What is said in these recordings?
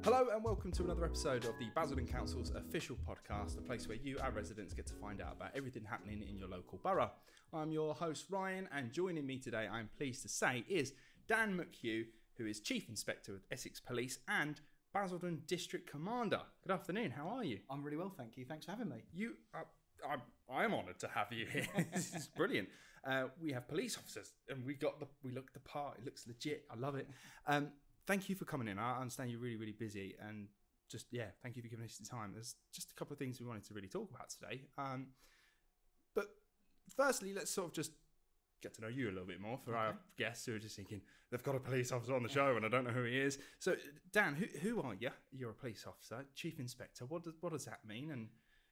Hello and welcome to another episode of the Basildon Council's official podcast, a place where you, our residents, get to find out about everything happening in your local borough. I'm your host Ryan, and joining me today, I'm pleased to say, is Dan McHugh, who is Chief Inspector with Essex Police and Basildon District Commander. Good afternoon, how are you? I'm really well, thank you. Thanks for having me. I'm honoured to have you here. This is brilliant. We have police officers, and we look the part. It looks legit. I love it. Thank you for coming in. I understand you're really, really busy, and thank you for giving us the time. There's just a couple of things we wanted to really talk about today. But firstly, let's sort of just get to know you a little bit more for our guests who are just thinking, they've got a police officer on the show and I don't know who he is. So, Dan, who are you? You're a police officer, Chief Inspector. What does that mean? And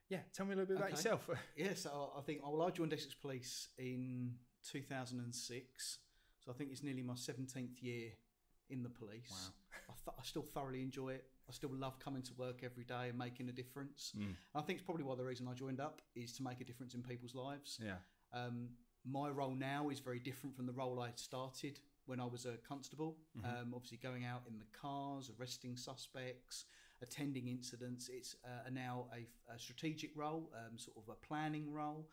yeah, tell me a little bit about yourself. Yes, I joined Essex Police in 2006. So I think it's nearly my 17th year in the police. Wow. I still thoroughly enjoy it. I still love coming to work every day and making a difference. And I think it's probably why the reason I joined up is to make a difference in people's lives. Yeah. My role now is very different from the role I started when I was a constable. Obviously going out in the cars, arresting suspects, attending incidents. It's now a strategic role, sort of a planning role,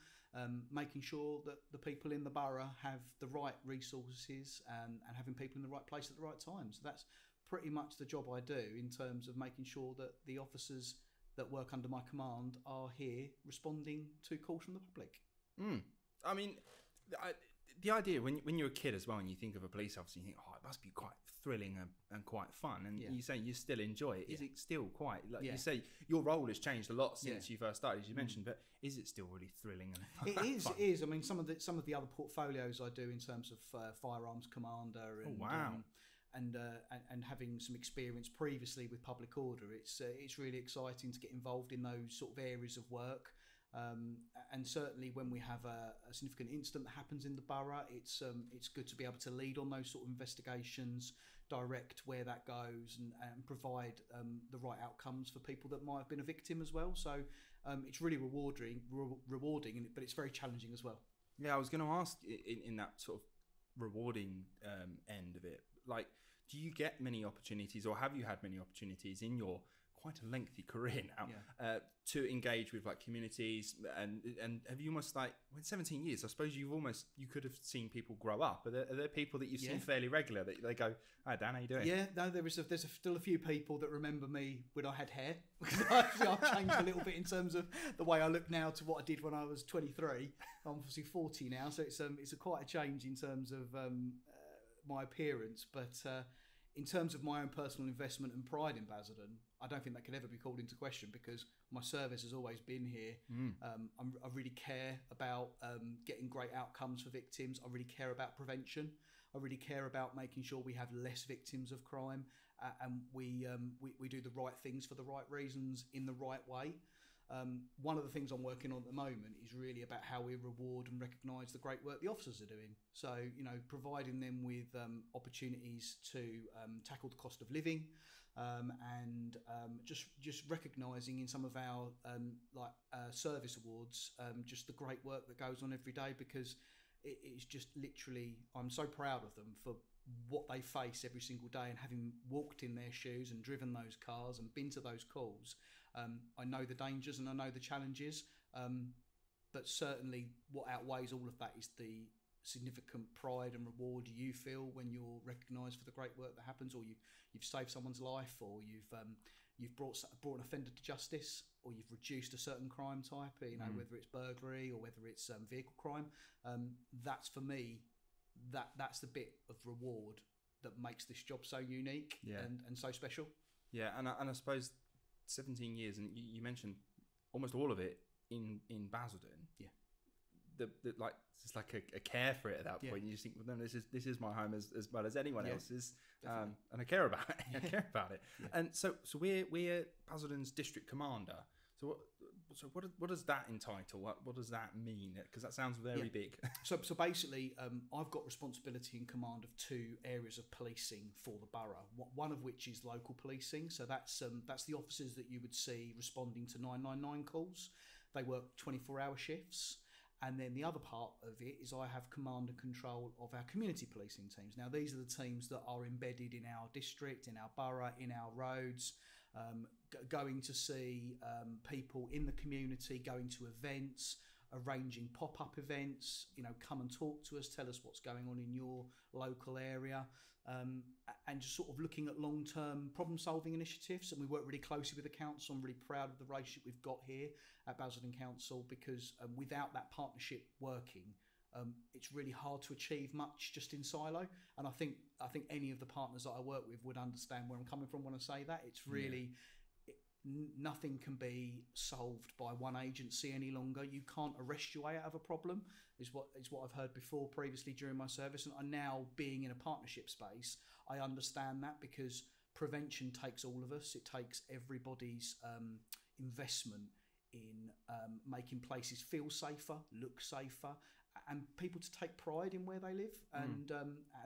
making sure that the people in the borough have the right resources and having people in the right place at the right time. So that's pretty much the job I do in terms of making sure that the officers that work under my command are here responding to calls from the public. I mean, the idea when you're a kid as well, and you think of a police officer, you think, oh, it must be quite thrilling and quite fun. And you say you still enjoy it. Is it still quite, you say, your role has changed a lot since you first started, as you mentioned, but is it still really thrilling and fun? It is. I mean, some of the other portfolios I do in terms of firearms commander and and having some experience previously with public order, it's really exciting to get involved in those sort of areas of work. And certainly when we have a significant incident that happens in the borough, it's good to be able to lead on those sort of investigations, direct where that goes, and provide the right outcomes for people that might have been a victim as well. So it's really rewarding, but it's very challenging as well. Yeah, I was going to ask in that sort of rewarding end of it, like, do you get many opportunities, or have you had many opportunities in your quite a lengthy career now to engage with like communities, and have you almost like, when 17 years, I suppose you could have seen people grow up. Are there people that you've seen fairly regular that they go, hi Dan, how you doing? Yeah, no, there's still a few people that remember me when I had hair. I've changed a little bit in terms of the way I look now to what I did when I was 23. I'm obviously 40 now, so it's quite a change in terms of my appearance, but in terms of my own personal investment and pride in Basildon, I don't think that can ever be called into question, because my service has always been here. I really care about getting great outcomes for victims. I really care about prevention. I really care about making sure we have less victims of crime, and we do the right things for the right reasons in the right way. One of the things I'm working on at the moment is really about how we reward and recognise the great work the officers are doing. So, providing them with opportunities to tackle the cost of living, and just recognising in some of our service awards just the great work that goes on every day, because it's just literally, I'm so proud of them for what they face every single day, and having walked in their shoes and driven those cars and been to those calls, I know the dangers and I know the challenges, but certainly what outweighs all of that is the significant pride and reward you feel when you're recognised for the great work that happens, or you've saved someone's life, or you've brought an offender to justice, or you've reduced a certain crime type, whether it's burglary or whether it's vehicle crime. That's, for me, that's the bit of reward that makes this job so unique and so special. Yeah, and I suppose 17 years, and you mentioned almost all of it in Basildon. Yeah. It's like a care for it at that point. You just think, well, no, this is my home as well as anyone else's, and I care about it. I care about it. Yeah. And so we're Basildon's district commander. So what does that entitle? What does that mean? Because that sounds very big. So basically, I've got responsibility and command of two areas of policing for the borough. One of which is local policing. So that's the officers that you would see responding to 999 calls. They work 24-hour shifts. And then the other part of it is I have command and control of our community policing teams. Now, these are the teams that are embedded in our district, in our borough, in our roads, going to see people in the community, going to events, arranging pop-up events, come and talk to us, tell us what's going on in your local area, and just sort of looking at long-term problem-solving initiatives. And we work really closely with the council. I'm really proud of the relationship we've got here at Basildon Council, because without that partnership working, it's really hard to achieve much just in silo. And I think any of the partners that I work with would understand where I'm coming from when I say that. It's really... Nothing can be solved by one agency any longer. You can't arrest your way out of a problem, is what I've heard before previously during my service. And now, being in a partnership space, I understand that, because prevention takes all of us. It takes everybody's investment in making places feel safer, look safer, and people to take pride in where they live and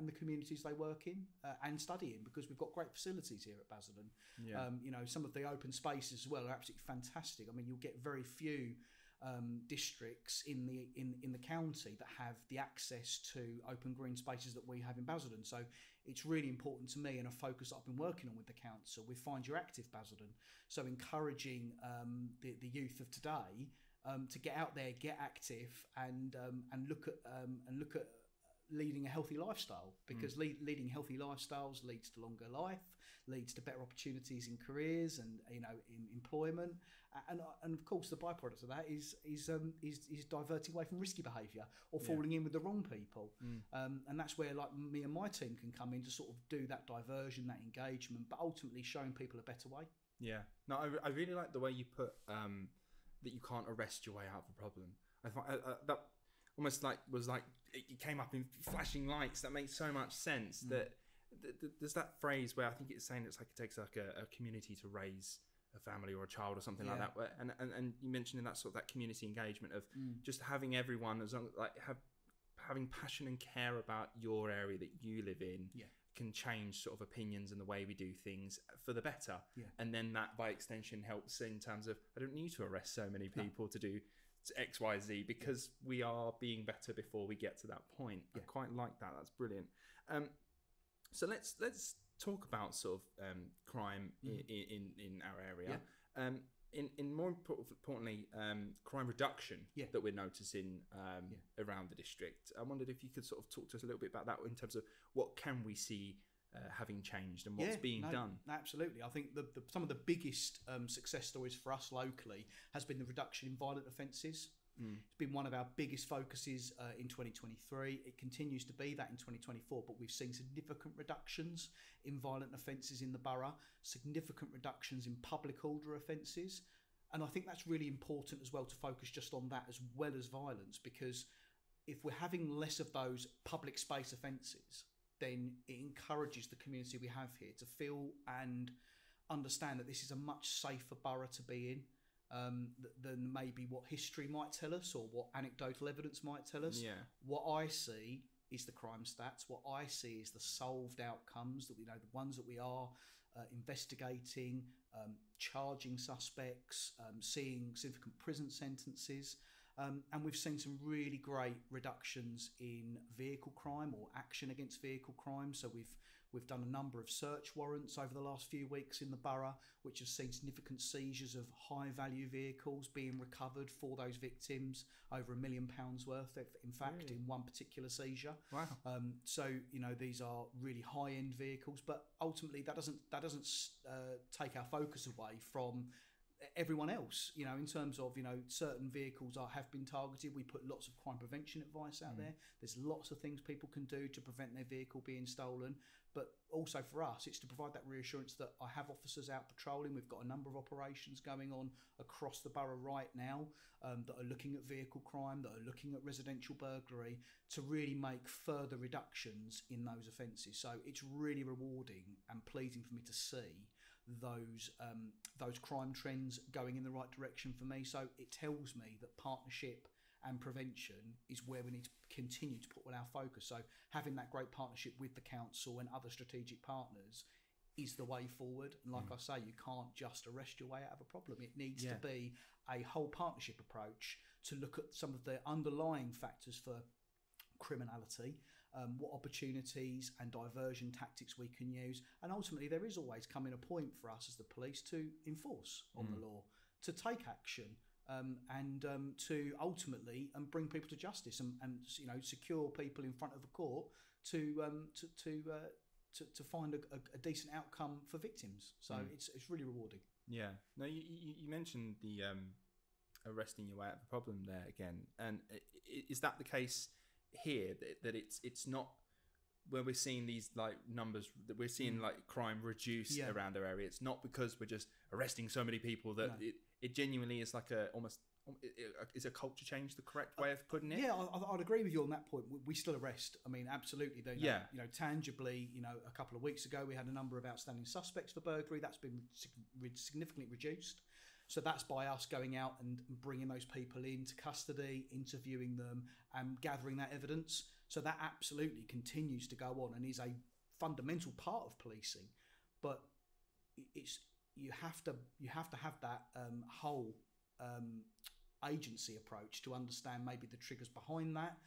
the communities they work in and study in, because we've got great facilities here at Basildon. Some of the open spaces as well are absolutely fantastic. I mean, you'll get very few districts in the county that have the access to open green spaces that we have in Basildon. So it's really important to me, and a focus that I've been working on with the council, with Find Your Active Basildon. So encouraging the youth of today to get out there, get active, and look at leading a healthy lifestyle, because leading healthy lifestyles leads to longer life, leads to better opportunities in careers and in employment, and of course the byproduct of that is diverting away from risky behaviour or falling in with the wrong people, and that's where like me and my team can come in to sort of do that diversion, that engagement, but ultimately showing people a better way. Yeah, no, I really like the way you put that you can't arrest your way out of a problem. I find that almost was like it came up in flashing lights. That makes so much sense. That there's that phrase where I think it's saying it's like it takes like a community to raise a family or a child or something like that. And you mentioned in that sort of that community engagement of just having everyone as long like having passion and care about your area that you live in. Can change sort of opinions and the way we do things for the better. And then that by extension helps in terms of I don't need to arrest so many people to do X, Y, Z, because we are being better before we get to that point. I quite like that. That's brilliant. So let's talk about sort of crime in our area. In more importantly, crime reduction that we're noticing around the district. I wondered if you could sort of talk to us a little bit about that in terms of what can we see having changed and what's being done. Absolutely. I think some of the biggest success stories for us locally has been the reduction in violent offences. It's been one of our biggest focuses in 2023. It continues to be that in 2024, but we've seen significant reductions in violent offences in the borough, significant reductions in public order offences. And I think that's really important as well, to focus just on that as well as violence, because if we're having less of those public space offences, then it encourages the community we have here to feel and understand that this is a much safer borough to be in than maybe what history might tell us or what anecdotal evidence might tell us. What I see is the crime stats. What I see is the solved outcomes, that we know, the ones that we are investigating, charging suspects, seeing significant prison sentences. And we've seen some really great reductions in vehicle crime or action against vehicle crime. So we've done a number of search warrants over the last few weeks in the borough, which have seen significant seizures of high value vehicles being recovered for those victims, over £1 million worth, in fact, in one particular seizure. Wow. So these are really high end vehicles, but ultimately that doesn't take our focus away from everyone else, in terms of, certain vehicles have been targeted. We put lots of crime prevention advice out there. There's lots of things people can do to prevent their vehicle being stolen. But also for us, it's to provide that reassurance that I have officers out patrolling. We've got a number of operations going on across the borough right now that are looking at vehicle crime, that are looking at residential burglary, to really make further reductions in those offences. So it's really rewarding and pleasing for me to see those crime trends going in the right direction for me. So it tells me that partnership and prevention is where we need to continue to put all our focus. So having that great partnership with the council and other strategic partners is the way forward. And like I say, you can't just arrest your way out of a problem. It needs to be a whole partnership approach to look at some of the underlying factors for criminality, what opportunities and diversion tactics we can use. And ultimately, there is always coming a point for us as the police to enforce on the law, to take action, and to ultimately bring people to justice and secure people in front of a court to find a decent outcome for victims. So it's really rewarding. Yeah. No, you mentioned the arresting your way out of the problem there again, and is that the case here, that it's not where we're seeing these like numbers that we're seeing like crime reduce around our area? It's not because we're just arresting so many people that it genuinely is like is a culture change the correct way of putting it? Yeah, I'd agree with you on that point. We still arrest. I mean, absolutely. Tangibly, a couple of weeks ago we had a number of outstanding suspects for burglary. That's been significantly reduced. So that's by us going out and bringing those people into custody, interviewing them, and gathering that evidence. So that absolutely continues to go on and is a fundamental part of policing. But you have to have that whole agency approach to understand maybe the triggers behind that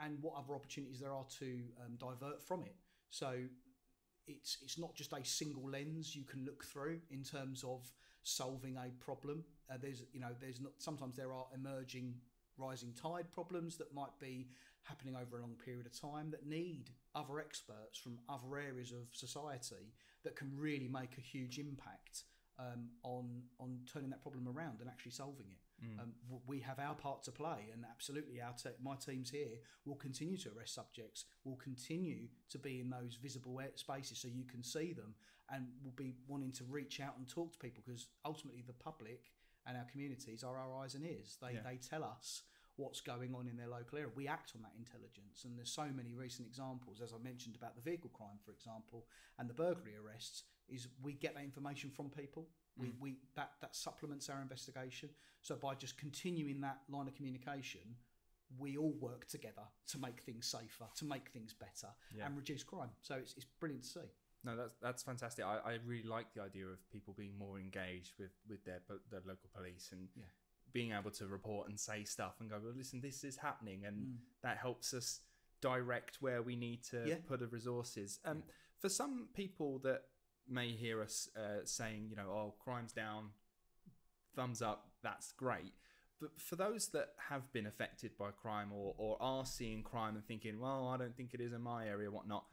and what other opportunities there are to divert from it. So it's not just a single lens you can look through in terms of solving a problem. Sometimes there are emerging rising tide problems that might be happening over a long period of time that need other experts from other areas of society that can really make a huge impact on turning that problem around and actually solving it. We have our part to play, and absolutely my teams here will continue to arrest subjects, will continue to be in those visible spaces so you can see them, and will be wanting to reach out and talk to people, because ultimately the public and our communities are our eyes and ears. They tell us what's going on in their local area. We act on that intelligence, and there's so many recent examples, as I mentioned about the vehicle crime, for example, and the burglary arrests, is we get that information from people. That supplements our investigation. So by just continuing that line of communication, we all work together to make things safer, to make things better, and reduce crime. So it's brilliant to see. No, that's fantastic. I really like the idea of people being more engaged with their local police and being able to report and say stuff and go, well, listen, this is happening, and that helps us direct where we need to put the resources. For some people that may hear us saying, oh, crime's down, thumbs up, that's great. But for those that have been affected by crime or are seeing crime and thinking, well, I don't think it is in my area, whatnot.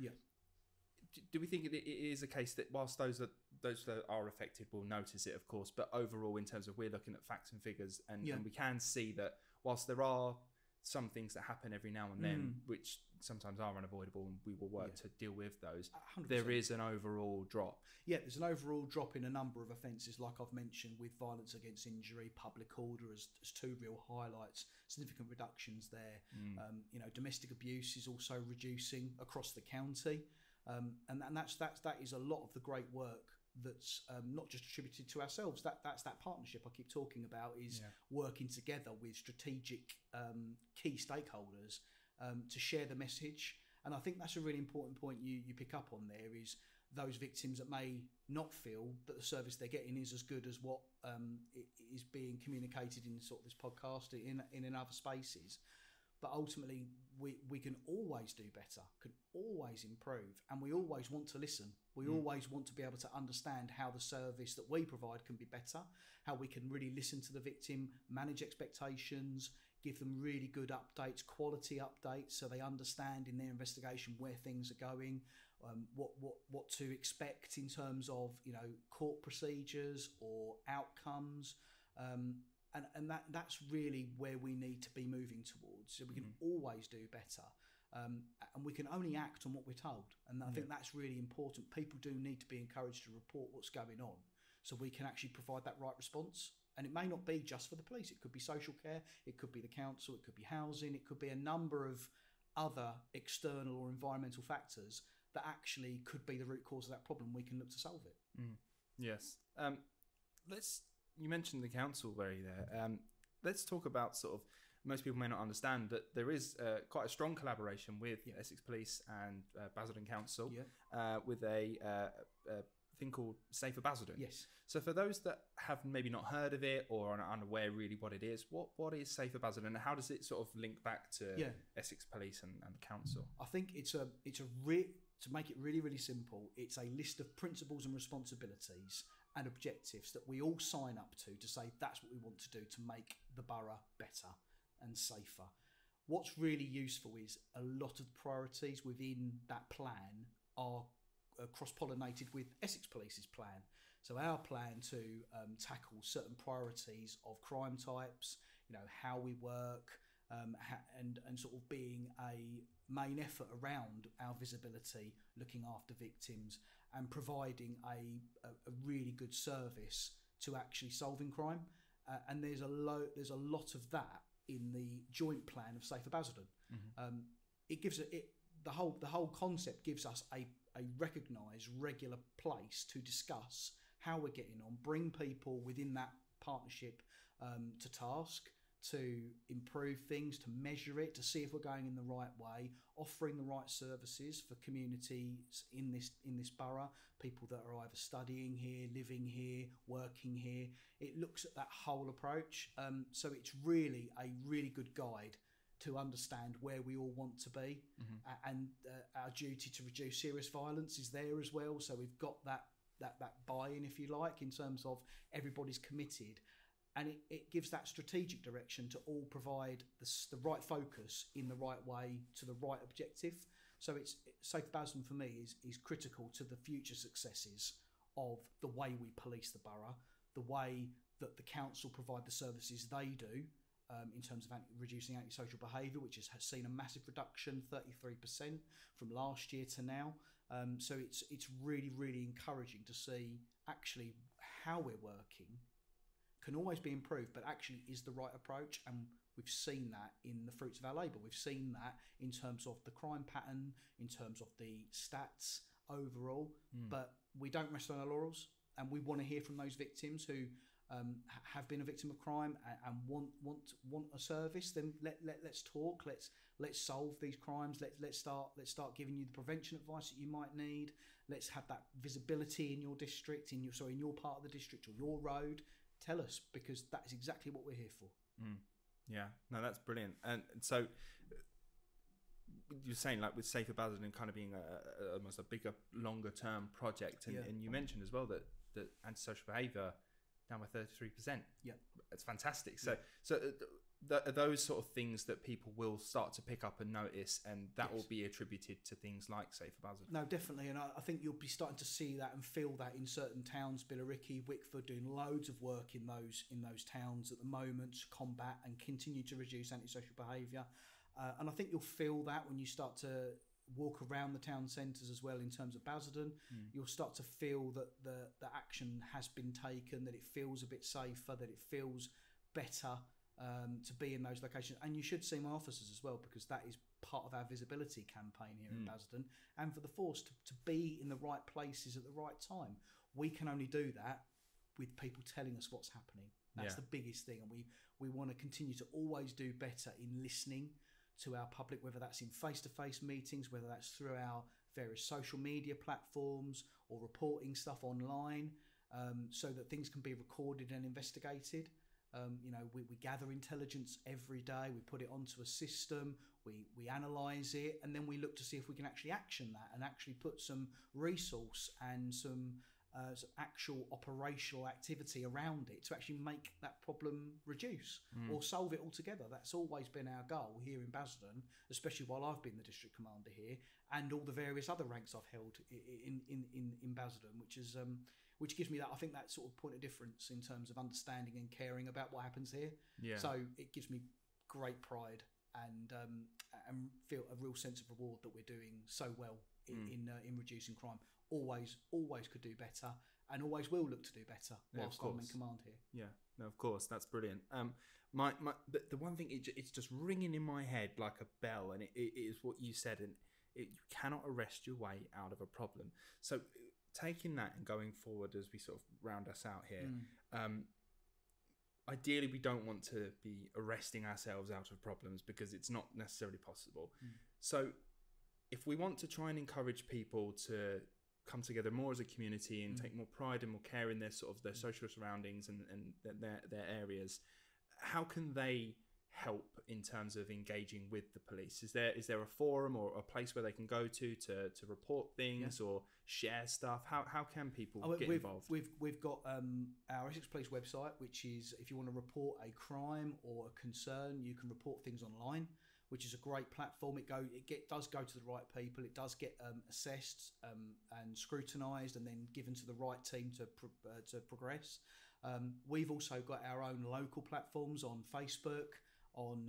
Do we think it is a case that whilst those that are affected will notice it, of course, but overall in terms of we're looking at facts and figures and we can see that whilst there are some things that happen every now and then, which sometimes are unavoidable, and we will work to deal with those, 100%. There is an overall drop. Yeah, there's an overall drop in a number of offences, like I've mentioned, with violence against injury, public order as two real highlights, significant reductions there. Domestic abuse is also reducing across the county. And that is a lot of the great work that's not just attributed to ourselves. That's that partnership I keep talking about, is working together with strategic key stakeholders to share the message. And I think that's a really important point you pick up on there, is those victims that may not feel that the service they're getting is as good as what is being communicated in sort of this podcast in other spaces. But ultimately, we can always do better, can always improve, and we always want to listen. We always want to be able to understand how the service that we provide can be better, how we can really listen to the victim, manage expectations, give them really good updates, quality updates, so they understand in their investigation where things are going, what to expect in terms of court procedures or outcomes. And that's really where we need to be moving towards. So we can always do better. And we can only act on what we're told. And I think that's really important. People do need to be encouraged to report what's going on, so we can actually provide that right response. And it may not be just for the police. It could be social care. It could be the council. It could be housing. It could be a number of other external or environmental factors that actually could be the root cause of that problem. We can look to solve it. Yes. You mentioned the council there. Let's talk about sort of, most people may not understand that there is quite a strong collaboration with Essex Police and Basildon Council with a thing called Safer Basildon. Yes. So for those that have maybe not heard of it or are unaware really what it is, what is Safer Basildon and how does it sort of link back to Essex Police and the council? I think to make it really, really simple, it's a list of principles and responsibilities and objectives that we all sign up to say that's what we want to do to make the borough better and safer. What's really useful is a lot of the priorities within that plan are cross-pollinated with Essex Police's plan. So our plan to tackle certain priorities of crime types, how we work, and sort of being a main effort around our visibility, looking after victims and providing a really good service to actually solving crime. And there's a lot of that in the joint plan of Safer Basildon. Mm-hmm. It gives the whole concept gives us a recognised regular place to discuss how we're getting on, bring people within that partnership to task, to improve things, to measure it, to see if we're going in the right way, offering the right services for communities in this borough, people that are either studying here, living here, working here. It looks at that whole approach. So it's really a really good guide to understand where we all want to be. Mm-hmm. And our duty to reduce serious violence is there as well. So we've got that buy-in, if you like, in terms of everybody's committed. And it gives that strategic direction to all provide the right focus in the right way to the right objective. So Safer Basildon for me is critical to the future successes of the way we police the borough, the way that the council provide the services they do in terms of reducing antisocial behaviour, which has seen a massive reduction, 33% from last year to now. So it's really, really encouraging to see actually how we're working can always be improved, but actually is the right approach. And we've seen that in the fruits of our labour. We've seen that in terms of the crime pattern, in terms of the stats overall. But we don't rest on our laurels, and we want to hear from those victims who have been a victim of crime and want a service. Then let's talk. Let's solve these crimes. Let's start giving you the prevention advice that you might need. Let's have that visibility in your district, in your part of the district or your road. Tell us, because that is exactly what we're here for. Yeah, no, that's brilliant. And so you're saying, like, with Safer Basildon kind of being almost a bigger, longer term project, and you mentioned as well that antisocial behaviour down by 33%. Yeah, it's fantastic. So are those sort of things that people will start to pick up and notice, and that will be attributed to things like Safer Basildon? No, definitely, and I think you'll be starting to see that and feel that in certain towns. Billericay, Wickford, doing loads of work in those towns at the moment to combat and continue to reduce antisocial behaviour. And I think you'll feel that when you start to walk around the town centres as well in terms of Basildon. You'll start to feel that the action has been taken, that it feels a bit safer, that it feels better to be in those locations. And you should see my officers as well, because that is part of our visibility campaign here in Basildon, and for the force to be in the right places at the right time. We can only do that with people telling us what's happening. That's the biggest thing, and we want to continue to always do better in listening to our public, whether that's in face-to-face meetings, whether that's through our various social media platforms or reporting stuff online, so that things can be recorded and investigated. We gather intelligence every day, we put it onto a system, we analyse it, and then we look to see if we can actually action that and actually put some resource and some actual operational activity around it to actually make that problem reduce or solve it altogether. That's always been our goal here in Basildon, especially while I've been the district commander here, and all the various other ranks I've held in Basildon, which gives me that, I think, that sort of point of difference in terms of understanding and caring about what happens here. Yeah. So it gives me great pride and feel a real sense of reward that we're doing so well in reducing crime. Always could do better, and always will look to do better whilst I'm in command here. Yeah, no, of course, that's brilliant. The one thing, it's just ringing in my head like a bell, and it is what you said, and you cannot arrest your way out of a problem. So taking that and going forward as we sort of round us out here, ideally we don't want to be arresting ourselves out of problems, because it's not necessarily possible. So if we want to try and encourage people to come together more as a community and take more pride and more care in their sort of their social surroundings and their areas, how can they help in terms of engaging with the police? Is there a forum or a place where they can go to report things or share stuff? How can people get involved? We've got our Essex Police website, which is, if you want to report a crime or a concern, you can report things online, which is a great platform. It does go to the right people. It does get assessed and scrutinised, and then given to the right team to progress. We've also got our own local platforms on Facebook, on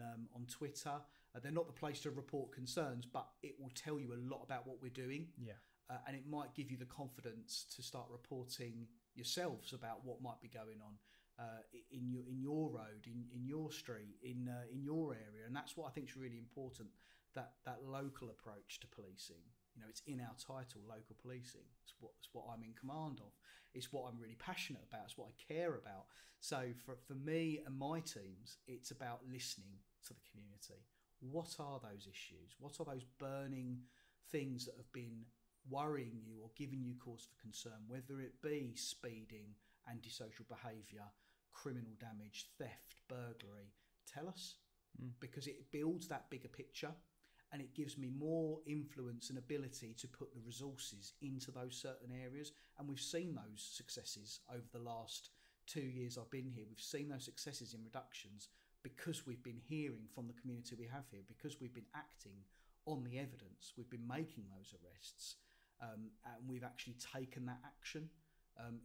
Twitter. They're not the place to report concerns, but it will tell you a lot about what we're doing. And it might give you the confidence to start reporting yourselves about what might be going on in your road, in your street, in your area. And that's what I think is really important, that local approach to policing. You know, it's in our title, local policing. It's what I'm in command of. It's what I'm really passionate about. It's what I care about. So for me and my teams, it's about listening to the community. What are those issues? What are those burning things that have been worrying you or giving you cause for concern, whether it be speeding, antisocial behaviour, criminal damage, theft, burglary? Tell us, because it builds that bigger picture. And it gives me more influence and ability to put the resources into those certain areas. And we've seen those successes over the last 2 years I've been here. We've seen those successes in reductions because we've been hearing from the community we have here, because we've been acting on the evidence. We've been making those arrests, and we've actually taken that action.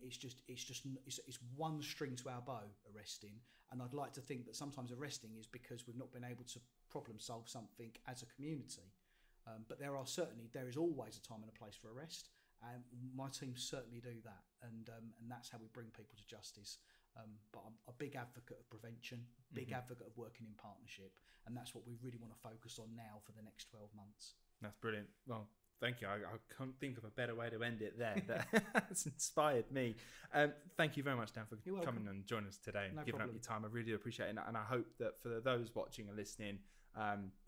It's one string to our bow, arresting. And I'd like to think that sometimes arresting is because we've not been able to problem solve something as a community. But there is always a time and a place for arrest. And my team certainly do that. And that's how we bring people to justice. But I'm a big advocate of prevention, big advocate of working in partnership. And that's what we really want to focus on now for the next 12 months. That's brilliant. Well, thank you. I can't think of a better way to end it there. That's inspired me. Thank you very much, Dan, for coming and joining us today and giving up your time. I really do appreciate it. And I hope that for those watching and listening,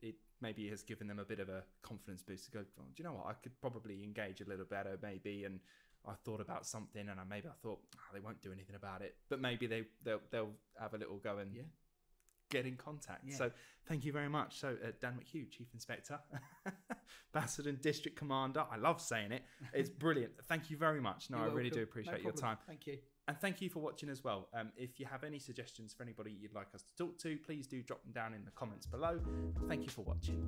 it maybe has given them a bit of a confidence boost to go, oh, do you know what? I could probably engage a little better, maybe. And I thought about something and I thought, they won't do anything about it. But maybe they'll have a little go and get in contact. So thank you very much. So Dan McHugh, Chief Inspector, Basildon District Commander. I love saying it. It's brilliant. Thank you very much. No, I really do appreciate your time. Thank you. And thank you for watching as well. If you have any suggestions for anybody you'd like us to talk to, please do drop them down in the comments below. Thank you for watching.